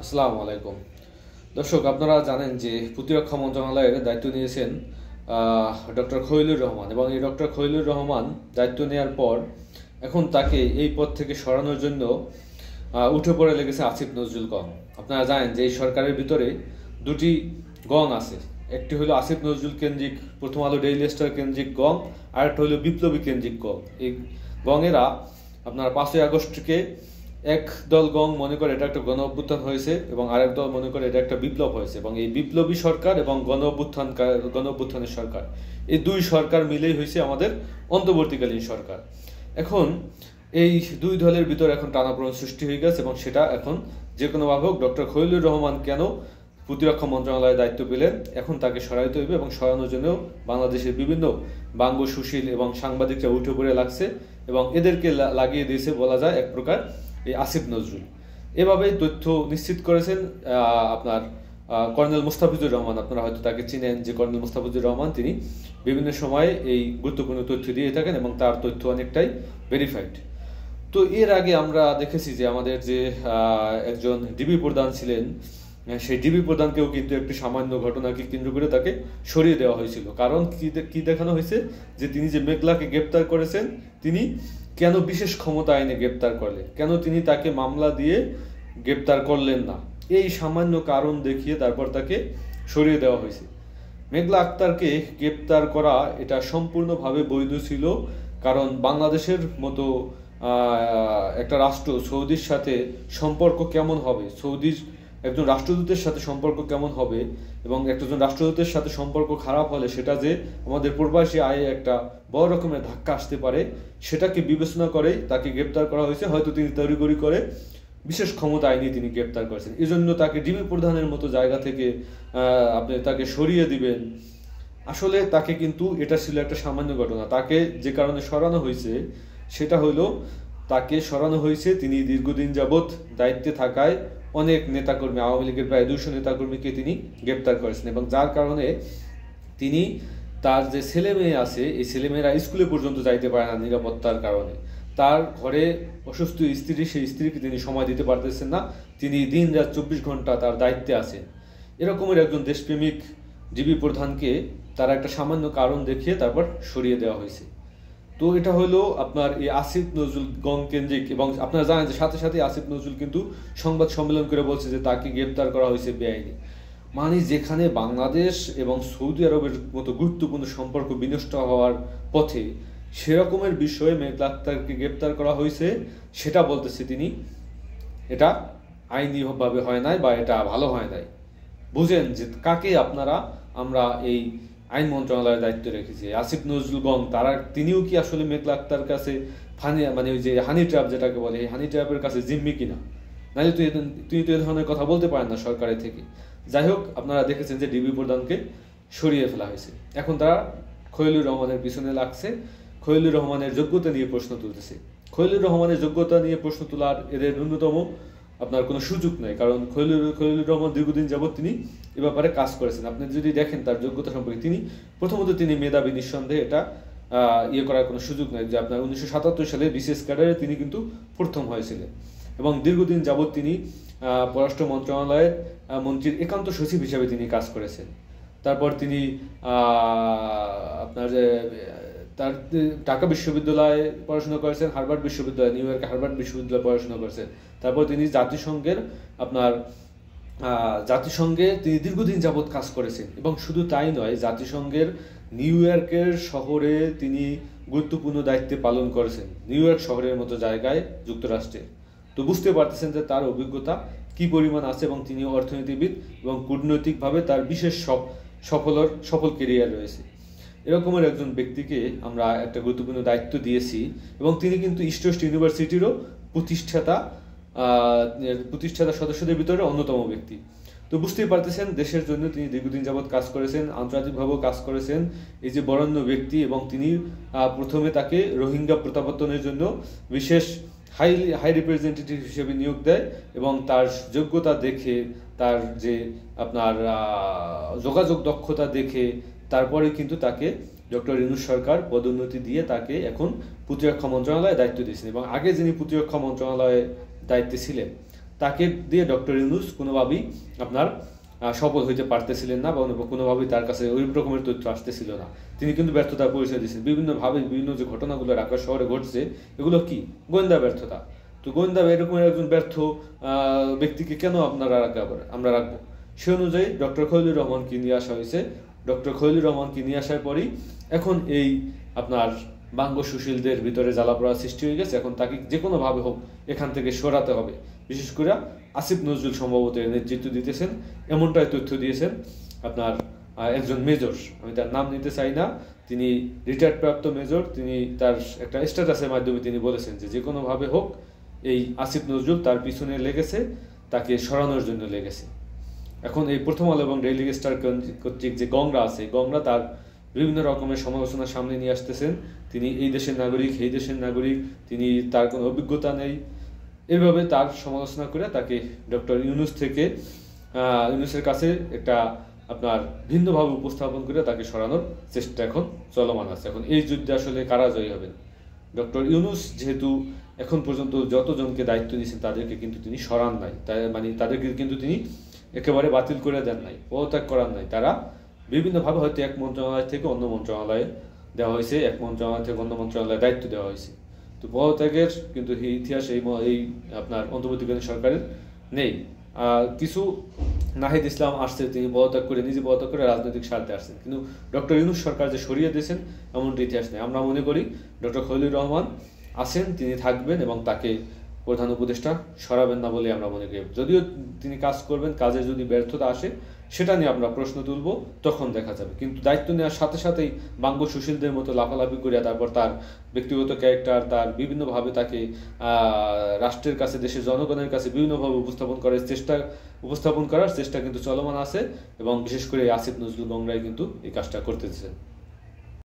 আসসালামু আলাইকুম দর্শক, আপনারা জানেন যে প্রতিরক্ষা মন্ত্রণালয়ের দায়িত্ব নিয়েছেন ডক্টর খলিলুর রহমান, এবং এই ডক্টর খলিলুর রহমান দায়িত্ব নেওয়ার পর এখন তাকে এই পদ থেকে সরানোর জন্য উঠে পড়ে লেগেছে আসিফ নজরুল গং। আপনারা জানেন যে এই সরকারের ভিতরে দুটি গং আছে, একটি হলো আসিফ নজরুল কেন্দ্রিক প্রথম আলো ডেইলি স্টার কেন্দ্রিক গং, আর একটা হলো বিপ্লবী কেন্দ্রিক গং। এই গঙেরা আপনার 5ই আগস্টকে এক দল গং মনে করে এটা একটা গণ অভ্যুত্থান হয়েছে, এবং আরেক দল মনে করে এটা একটা বিপ্লব হয়েছে, এবং এই বিপ্লবী সরকার এবং গণ অভ্যুত্থানের সরকার, এই দুই সরকার মিলেই হয়েছে আমাদের অন্তর্বর্তীকালীন সরকার। এখন এই দুই দলের ভিতর এখন টানাপোড়েন সৃষ্টি হয়ে গেছে, এবং সেটা এখন যে কোনোভাবে হোক ডক্টর খলিলুর রহমান কেন প্রতিরক্ষা মন্ত্রণালয়ের দায়িত্ব পেলেন, এখন তাকে সরাইতে হইবে, এবং সরানোর জন্য বাংলাদেশের বিভিন্ন বাঙ্গ সুশীল এবং সাংবাদিকরা উঠে পড়ে লাগছে, এবং এদেরকে লাগিয়ে দিয়েছে বলা যায় এক প্রকার এই আসিফ নজরুল। এভাবেই তথ্য নিশ্চিত করেছেন আপনার কর্নেল মুস্তাফিজুর রহমান। আপনারা হয়তো তাকে চিনেন যে কর্নেল মুস্তাফিজুর রহমান তিনি বিভিন্ন সময়ে এই গুরুত্বপূর্ণ তথ্য দিয়ে থাকেন, এবং তার তথ্য অনেকটাই ভেরিফাইড। তো এর আগে আমরা দেখেছি যে আমাদের যে একজন ডিবি প্রধান ছিলেন, সেই ডিবি প্রধানকেও কিন্তু একটি সামান্য ঘটনাকে কেন্দ্র করে তাকে সরিয়ে দেওয়া হয়েছিল। কারণ কি দেখানো হয়েছে যে তিনি যে মেঘলাকে গ্রেপ্তার করেছেন, তিনি কেন বিশেষ ক্ষমতা আইনে গ্রেপ্তার করলেন, কেন তিনি তাকে মামলা দিয়ে গ্রেপ্তার করলেন না, এই সামান্য কারণ দেখিয়ে তারপর তাকে সরিয়ে দেওয়া হয়েছে। মেঘলা আক্তারকে গ্রেপ্তার করা এটা সম্পূর্ণভাবে বৈধ ছিল, কারণ বাংলাদেশের মতো একটা রাষ্ট্র সৌদির সাথে সম্পর্ক কেমন হবে, সৌদির একজন রাষ্ট্রদূতের সাথে সম্পর্ক কেমন হবে, এবং একজন রাষ্ট্রদূতের সাথে সম্পর্ক খারাপ হলে সেটা যে আমাদের প্রবাসী আয়ে একটা বড় রকমের ধাক্কা আসতে পারে, সেটাকে বিবেচনা করেই তাকে গ্রেপ্তার করা হয়েছে। হয়তো তিনি তড়িঘড়ি করে বিশেষ ক্ষমতা আইনে তিনি গ্রেপ্তার করেছেন, এই জন্য তাকে ডিবি প্রধানের মতো জায়গা থেকে আপনি তাকে সরিয়ে দিবেন। আসলে তাকে কিন্তু এটা ছিল একটা সামান্য ঘটনা। তাকে যে কারণে সরানো হয়েছে সেটা হলো, তাকে সরানো হয়েছে তিনি দীর্ঘদিন যাবৎ দায়িত্বে থাকায় অনেক নেতাকর্মী, আওয়ামী লীগের প্রায় 200 নেতাকর্মীকে তিনি গ্রেপ্তার করেছেন, এবং যার কারণে তিনি তার যে ছেলে মেয়ে আছে, এই ছেলেমেয়েরা স্কুলে পর্যন্ত যাইতে পারে না নিরাপত্তার কারণে। তার ঘরে অসুস্থ স্ত্রী, সেই স্ত্রীকে তিনি সময় দিতে পারতেছেন না, তিনি দিন রাত 24 ঘন্টা তার দায়িত্বে আছেন। এরকমের একজন দেশপ্রেমিক ডিবি প্রধানকে তারা একটা সামান্য কারণ দেখিয়ে তারপর সরিয়ে দেওয়া হয়েছে। তো এটা হলো আপনার এই আসিফ নজরুল গং কেন্দ্রিক, এবং আপনারা জানেন যে সাথে সাথে আসিফ নজরুল কিন্তু সংবাদ সম্মেলন করে বলছে যে তাকে গ্রেপ্তার করা হয়েছে বেআইনি। মানে যেখানে বাংলাদেশ এবং সৌদি আরবের মতো গুরুত্বপূর্ণ সম্পর্ক বিনষ্ট হওয়ার পথে, সেরকমের বিষয়ে মেঘলা আক্তারকে গ্রেপ্তার করা হয়েছে, সেটা বলতেছে তিনি এটা আইনিভাবে হয় নাই বা এটা ভালো হয় নাই। বুঝেন যে কাকে আমরা এই আইন মন্ত্রণালয়ের দায়িত্ব রেখেছি। আসিফ নজরুল গং তিনিও কি আসলে মেঘলা আক্তার কাছে মানে ওই যে হানি ট্র্যাপ যেটাকে বলে, এই হানি ট্র্যাপের কাছে জিম্মি কিনা? নাহলে তুই তো এ ধরনের কথা বলতে পারেন না সরকারের থেকে। যাই হোক, আপনারা দেখেছেন যে ডিবি প্রধানকে সরিয়ে ফেলা হয়েছে। এখন তারা খলিলুর রহমানের পিছনে লাগছে, খলিলুর রহমানের যোগ্যতা নিয়ে প্রশ্ন তুলতেছে। খলিলুর রহমানের যোগ্যতা নিয়ে প্রশ্ন তোলার এদের ন্যূনতম আপনার কোনো সুযোগ নেই, কারণ খলিলুর রহমান দীর্ঘদিন যাবৎ তিনি এ ব্যাপারে কাজ করেছেন। আপনি যদি দেখেন তার যোগ্যতা সম্পর্কে, প্রথমত তিনি মেধাবী, নিঃসন্দেহে এটা করার কোনো সুযোগ নেই যে আপনার 1977 সালে বিসিএস ক্যাডারে তিনি কিন্তু প্রথম হয়েছিলেন, এবং দীর্ঘদিন যাবৎ তিনি পররাষ্ট্র মন্ত্রণালয়ের মন্ত্রীর একান্ত সচিব হিসেবে তিনি কাজ করেছেন। তারপর তিনি আপনার তার ঢাকা বিশ্ববিদ্যালয়ে পড়াশোনা করেছেন, হার্ভার্ড বিশ্ববিদ্যালয়, নিউ ইয়র্কে হার্ভার্ড বিশ্ববিদ্যালয়ে পড়াশোনা করেছেন। তারপর তিনি জাতিসংঘে তিনি দীর্ঘদিন যাবৎ কাজ করেছেন, এবং শুধু তাই নয়, জাতিসংঘের নিউ ইয়র্কের শহরে তিনি গুরুত্বপূর্ণ দায়িত্বে পালন করেছেন, নিউ ইয়র্ক শহরের মতো জায়গায় যুক্তরাষ্ট্রে। তো বুঝতে পারতেছেন যে তার অভিজ্ঞতা কি পরিমাণ আছে, এবং তিনি অর্থনীতিবিদ এবং কূটনৈতিকভাবে তার বিশেষ সফল কেরিয়ার রয়েছে। এরকমের একজন ব্যক্তিকে আমরা একটা গুরুত্বপূর্ণ দায়িত্ব দিয়েছি, এবং তিনি কিন্তু ইস্ট ওয়েস্ট ইউনিভার্সিটিরও প্রতিষ্ঠাতা সদস্যদের ভিতরে অন্যতম ব্যক্তি। তো বুঝতেই পারতেছেন দেশের জন্য তিনি দীর্ঘদিন যাবৎ কাজ করেছেন, আন্তর্জাতিকভাবেও কাজ করেছেন, এই যে বরেণ্য ব্যক্তি। এবং তিনি প্রথমে তাকে রোহিঙ্গা প্রত্যাবর্তনের জন্য বিশেষ হাই রিপ্রেজেন্টেটিভ হিসেবে নিয়োগ দেয়, এবং তার যোগ্যতা দেখে, তার যে আপনার যোগাযোগ দক্ষতা দেখে তারপরে কিন্তু তাকে ডক্টর ইউনূস সরকার পদোন্নতি দিয়ে তাকে এখন প্রতিরক্ষা মন্ত্রণালয়ে দায়িত্ব দিয়েছেন। এবং আগে যিনি প্রতিরক্ষা মন্ত্রণালয়ে দায়িত্বে ছিলেন তাকে দিয়ে ডক্টর ইউনূস কোনোভাবেই আপনার সফল হইতে পারতেছিলেন না, বা কোনোভাবেই তার কাছে ওই রকমের তথ্য আসতেছিল না। তিনি কিন্তু ব্যর্থতার পরিচয় দিচ্ছেন বিভিন্নভাবে। বিভিন্ন যে ঘটনাগুলো ঢাকা শহরে ঘটছে, এগুলো কি গোয়েন্দা ব্যর্থতা। তো গোয়েন্দা এরকম একজন ব্যর্থ ব্যক্তিকে কেন আমরা রাখবো? সে অনুযায়ী ডক্টর খলিলুর রহমানকে নিয়ে আসা হয়েছে। ডক্টর খলিলুর রহমানকে নিয়ে আসার পরই এখন এই আপনার বাঙ্গ সুশীলদের ভিতরে জ্বালাপোড়া সৃষ্টি হয়ে গেছে। এখন তাকে যে কোনোভাবে হোক এখান থেকে সরাতে হবে। বিশেষ করে আসিফ নজরুল সম্ভবত এর নেতৃত্ব দিতেছেন, এমনটাই তথ্য দিয়েছেন আপনার একজন মেজর, আমি তার নাম নিতে চাই না, তিনি রিটায়ার্ড প্রাপ্ত মেজর। তিনি তার একটা স্ট্যাটাসের মাধ্যমে তিনি বলেছেন যে কোনোভাবে হোক এই আসিফ নজরুল তার পিছনে লেগেছে, তাকে সরানোর জন্য লেগেছে। এখন এই প্রথম আলো এবং ডেইলি স্টার কর্তৃক যে গংরা আছে, গংরা তার বিভিন্ন রকমের সমালোচনা সামনে নিয়ে আসতেছেন। তিনি এই দেশের নাগরিক, এই দেশের নাগরিক, তিনি তার কোনো অভিজ্ঞতা নেই, এইভাবে তার সমালোচনা করে তাকে ডক্টর ইউনূসের কাছে একটা আপনার ভিন্নভাবে উপস্থাপন করে তাকে সরানোর চেষ্টা এখন চলমান আছে। এখন এই যুদ্ধে আসলে কারা জয়ী হবেন? ডক্টর ইউনূস যেহেতু এখন পর্যন্ত যতজনকে দায়িত্ব দিয়েছেন তাদেরকে কিন্তু তিনি সরান নাই, মানে তাদেরকে কিন্তু তিনি একেবারে বাতিল করে দেন নাই, পদত্যাগ করান নাই। তারা বিভিন্নভাবে হয়তো এক মন্ত্রণালয় থেকে অন্য মন্ত্রণালয়ে দেওয়া হয়েছে, এক মন্ত্রণালয় থেকে অন্য মন্ত্রণালয়ে দায়িত্ব দেওয়া হয়েছে। তো পদত্যাগের কিন্তু ইতিহাস এই আপনার অন্তর্বর্তীকালীন সরকারের নেই। কিছু নাহিদ ইসলাম আসছে, তিনি নিজে পদত্যাগ করে রাজনৈতিক স্বার্থে আসছেন, কিন্তু ডক্টর ইউনূস সরকার যে সরিয়ে দিয়েছেন এমনটি ইতিহাস নেই। আমরা মনে করি ডক্টর খলিলুর রহমান আছেন, তিনি থাকবেন এবং তাকে প্রধান উপদেষ্টা সরাবেন না বলে আমরা মনে করি। যদিও তিনি কাজ করবেন, কাজে যদি ব্যর্থতা আসে সেটা নিয়ে আমরা প্রশ্ন তুলব, তখন দেখা যাবে। কিন্তু দায়িত্ব নেওয়ার সাথে সাথেই বাঙ্গ সুশীলদের মতো লাফালাফি করিয়া তারপর তার ব্যক্তিগত ক্যারেক্টার, তার বিভিন্নভাবে তাকে রাষ্ট্রের কাছে, দেশের জনগণের কাছে বিভিন্নভাবে উপস্থাপন করার চেষ্টা কিন্তু চলমান আছে, এবং বিশেষ করে আসিফ নজরুল গংরাই কিন্তু এই কাজটা করতেছেন।